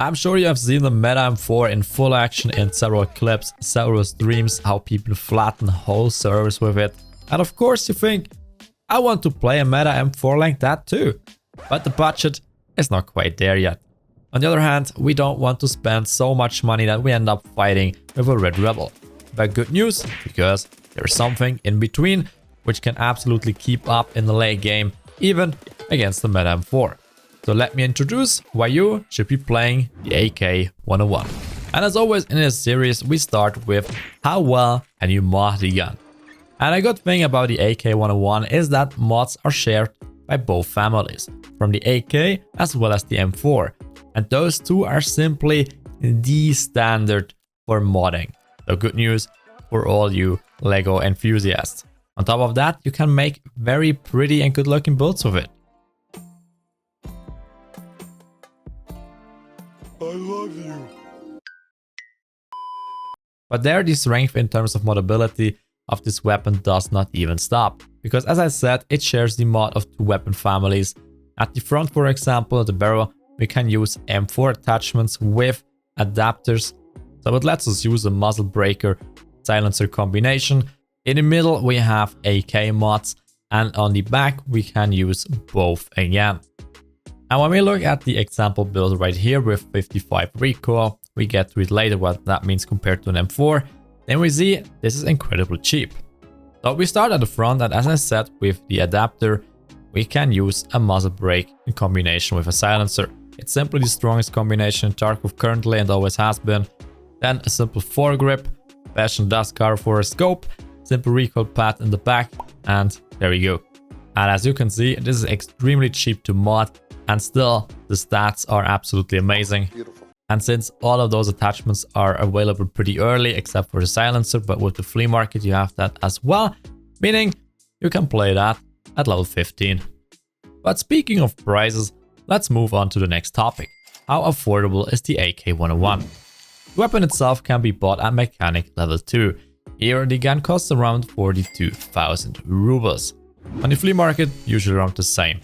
I'm sure you have seen the Meta M4 in full action in several clips, several streams, how people flatten whole servers with it. And of course you think, I want to play a Meta M4 like that too. But the budget is not quite there yet. On the other hand, we don't want to spend so much money that we end up fighting with a Red Rebel. But good news, because there's something in between which can absolutely keep up in the late game, even against the Meta M4. So let me introduce why you should be playing the AK-101. And as always in this series, we start with how well can you mod the gun. And a good thing about the AK-101 is that mods are shared by both families, from the AK as well as the M4. And those two are simply the standard for modding. So good news for all you LEGO enthusiasts. On top of that, you can make very pretty and good looking builds with it. I love you. But there, the strength in terms of modability of this weapon does not even stop. Because as I said, it shares the mod of two weapon families. At the front, for example, the barrel, we can use M4 attachments with adapters. So it lets us use a muzzle breaker silencer combination. In the middle, we have AK mods. And on the back, we can use both again. And when we look at the example build right here with 55 recoil, we get to it later what that means compared to an M4, then we see this is incredibly cheap. So we start at the front, and as I said, with the adapter, we can use a muzzle brake in combination with a silencer. It's simply the strongest combination in Tarkov currently and always has been. Then a simple foregrip, fashion dust cover for a scope, simple recoil pad in the back, and there you go. And as you can see, this is extremely cheap to mod. And still, the stats are absolutely amazing. Beautiful. And since all of those attachments are available pretty early, except for the silencer, but with the flea market you have that as well, meaning you can play that at level 15. But speaking of prices, let's move on to the next topic. How affordable is the AK-101? The weapon itself can be bought at mechanic level 2. Here the gun costs around 42,000 rubles. On the flea market, usually around the same.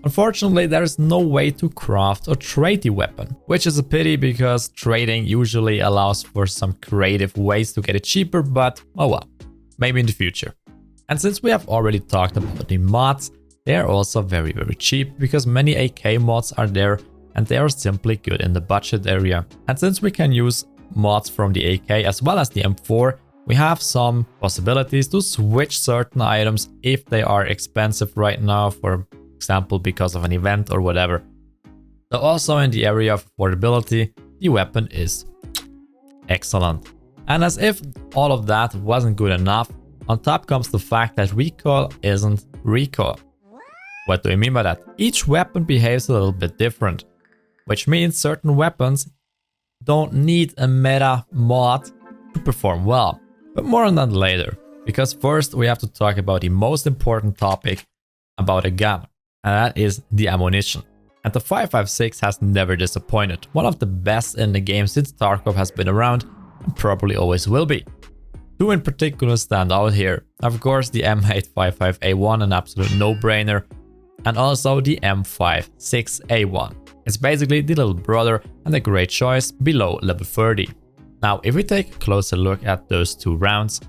Unfortunately, there is no way to craft or trade the weapon, which is a pity because trading usually allows for some creative ways to get it cheaper, but oh well, maybe in the future. And since we have already talked about the mods, they are also very cheap because many AK mods are there and they are simply good in the budget area. And since we can use mods from the AK as well as the M4, we have some possibilities to switch certain items if they are expensive right now, for example because of an event or whatever. So also in the area of affordability, the weapon is excellent. And as if all of that wasn't good enough, on top comes the fact that recoil isn't recoil. What do I mean by that? Each weapon behaves a little bit different, which means certain weapons don't need a meta mod to perform well. But more on that later, because first we have to talk about the most important topic about a gun. And that is the ammunition. And the 5.56 has never disappointed. One of the best in the game since Tarkov has been around and probably always will be. Two in particular stand out here. Of course the M855A1, an absolute no-brainer, and also the M56A1. It's basically the little brother and a great choice below level 30. Now if we take a closer look at those two rounds,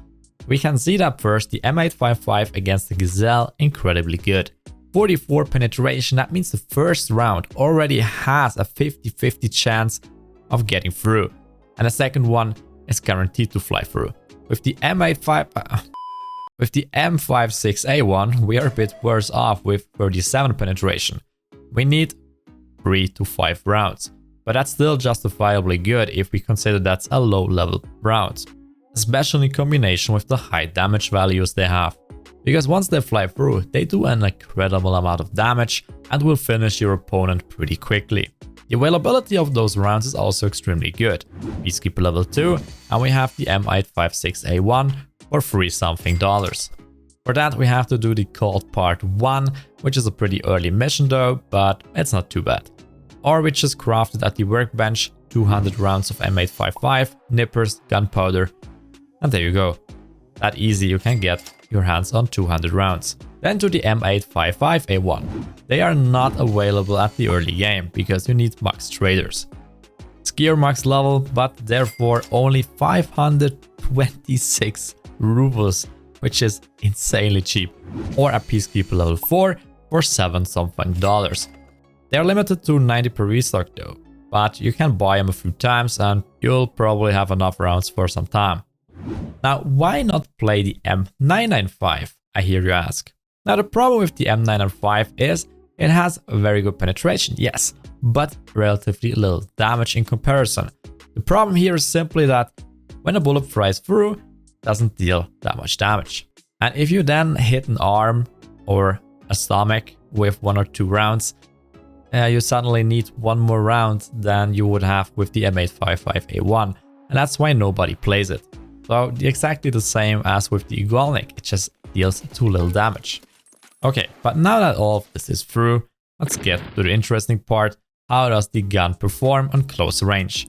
we can see that first the M855 against the Gazelle incredibly good. 44 penetration, that means the first round already has a 50-50 chance of getting through. And the second one is guaranteed to fly through. With the M56A1, we are a bit worse off with 37 penetration. We need 3 to 5 rounds. But that's still justifiably good if we consider that's a low level round. Especially in combination with the high damage values they have. Because once they fly through, they do an incredible amount of damage and will finish your opponent pretty quickly. The availability of those rounds is also extremely good. Peacekeeper level 2, and we have the M856A1 for $3 something. For that we have to do the Cold Part 1, which is a pretty early mission though, but it's not too bad. Or we just crafted at the workbench 200 rounds of M855, nippers, gunpowder, and there you go. That easy you can get your hands on 200 rounds. Then to the M855A1. They are not available at the early game because you need max traders. gear max level, but therefore only 526 rubles, which is insanely cheap. Or a Peacekeeper level 4 for 7 something dollars. They're limited to 90 per restock though, but you can buy them a few times and you'll probably have enough rounds for some time. Now, why not play the M995, I hear you ask? Now, the problem with the M995 is it has a very good penetration, yes, but relatively little damage in comparison. The problem here is simply that when a bullet flies through, it doesn't deal that much damage. And if you then hit an arm or a stomach with 1 or 2 rounds, you suddenly need 1 more round than you would have with the M855A1, and that's why nobody plays it. So exactly the same as with the Igolnik, it just deals too little damage. Okay, but now that all of this is through, let's get to the interesting part. How does the gun perform on close range?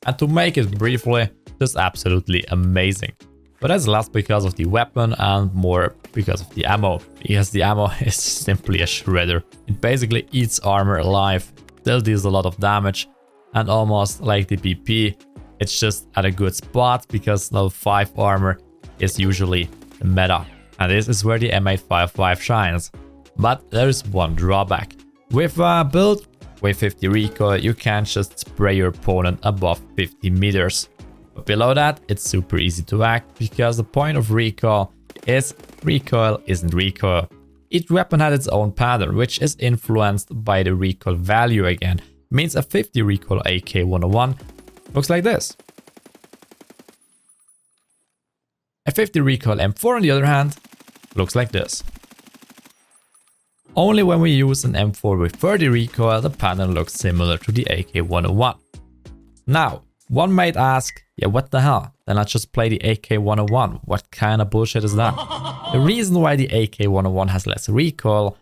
And to make it briefly, just absolutely amazing. But that's less because of the weapon and more because of the ammo. Because the ammo is simply a shredder. It basically eats armor alive, still deals a lot of damage, and almost like the BP, it's just at a good spot because level 5 armor is usually the meta. And this is where the M855 shines. But there is one drawback. With a build with 50 recoil, you can't just spray your opponent above 50 meters. But below that, it's super easy to act because the point of recoil is recoil isn't recoil. Each weapon has its own pattern, which is influenced by the recoil value again. Means a 50 recoil AK-101 looks like this. A 50 recoil M4 on the other hand looks like this. Only when we use an M4 with 30 recoil, the pattern looks similar to the AK-101. Now, one might ask, yeah, what the hell? Then let's just play the AK-101. What kind of bullshit is that? The reason why the AK-101 has less recoil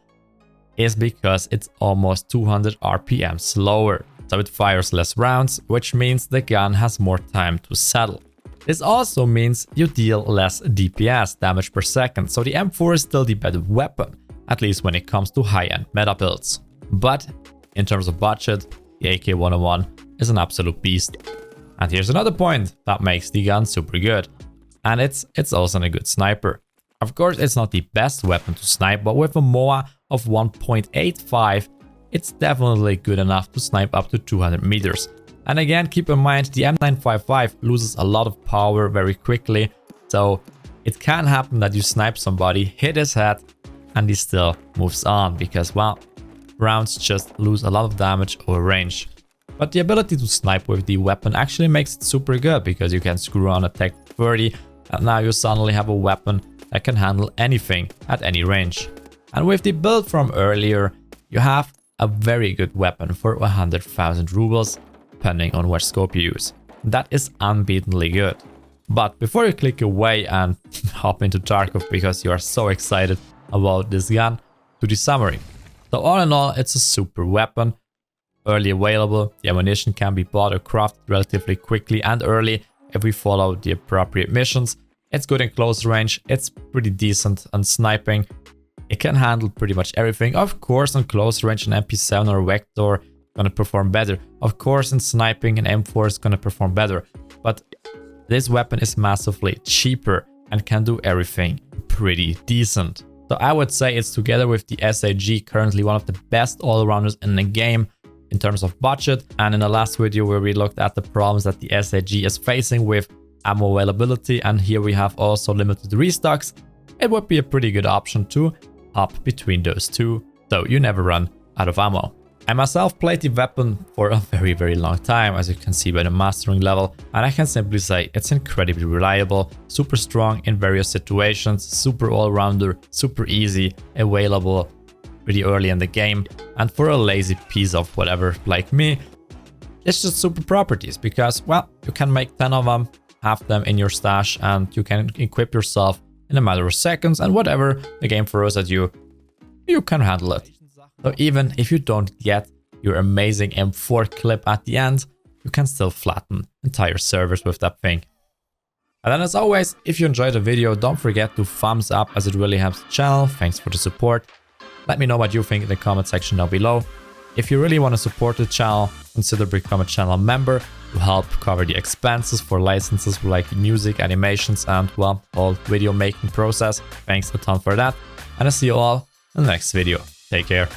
is because it's almost 200 RPM slower. So it fires less rounds, which means the gun has more time to settle. This also means you deal less DPS, damage per second, so the M4 is still the better weapon, at least when it comes to high-end meta builds. But in terms of budget, the AK-101 is an absolute beast. And here's another point that makes the gun super good, and it's also a good sniper. Of course, it's not the best weapon to snipe, but with a MOA of 1.85, it's definitely good enough to snipe up to 200 meters. And again, keep in mind, the M955 loses a lot of power very quickly, so it can happen that you snipe somebody, hit his head, and he still moves on because, well, rounds just lose a lot of damage over range. But the ability to snipe with the weapon actually makes it super good because you can screw on a Tech 30 and now you suddenly have a weapon that can handle anything at any range. And with the build from earlier, you have a very good weapon for 100,000 rubles, depending on what scope you use. That is unbeatenly good. But before you click away and hop into Tarkov because you are so excited about this gun, to the summary. So all in all, it's a super weapon. Early available, the ammunition can be bought or crafted relatively quickly and early if we follow the appropriate missions. It's good in close range, it's pretty decent on sniping. It can handle pretty much everything. Of course, on close range, an MP7 or Vector gonna perform better. Of course, in sniping, an M4 is gonna perform better. But this weapon is massively cheaper and can do everything pretty decent. So I would say it's together with the SAG currently one of the best all-rounders in the game in terms of budget. And in the last video where we looked at the problems that the SAG is facing with ammo availability, and here we have also limited restocks, it would be a pretty good option to hop between those two, so you never run out of ammo. I myself played the weapon for a very long time, as you can see by the mastering level, and I can simply say it's incredibly reliable, super strong in various situations, super all-rounder, super easy, available pretty early in the game, and for a lazy piece of whatever like me, it's just super properties because, well, you can make 10 of them, have them in your stash, and you can equip yourself in a matter of seconds, and whatever the game throws at you, you can handle it. So even if you don't get your amazing M4 clip at the end, you can still flatten entire servers with that thing. And then as always, if you enjoyed the video, don't forget to thumbs up as it really helps the channel. Thanks for the support. Let me know what you think in the comment section down below. If you really want to support the channel, consider becoming a channel member to help cover the expenses for licenses like music, animations, and, well, whole video making process. Thanks a ton for that. And I'll see you all in the next video. Take care.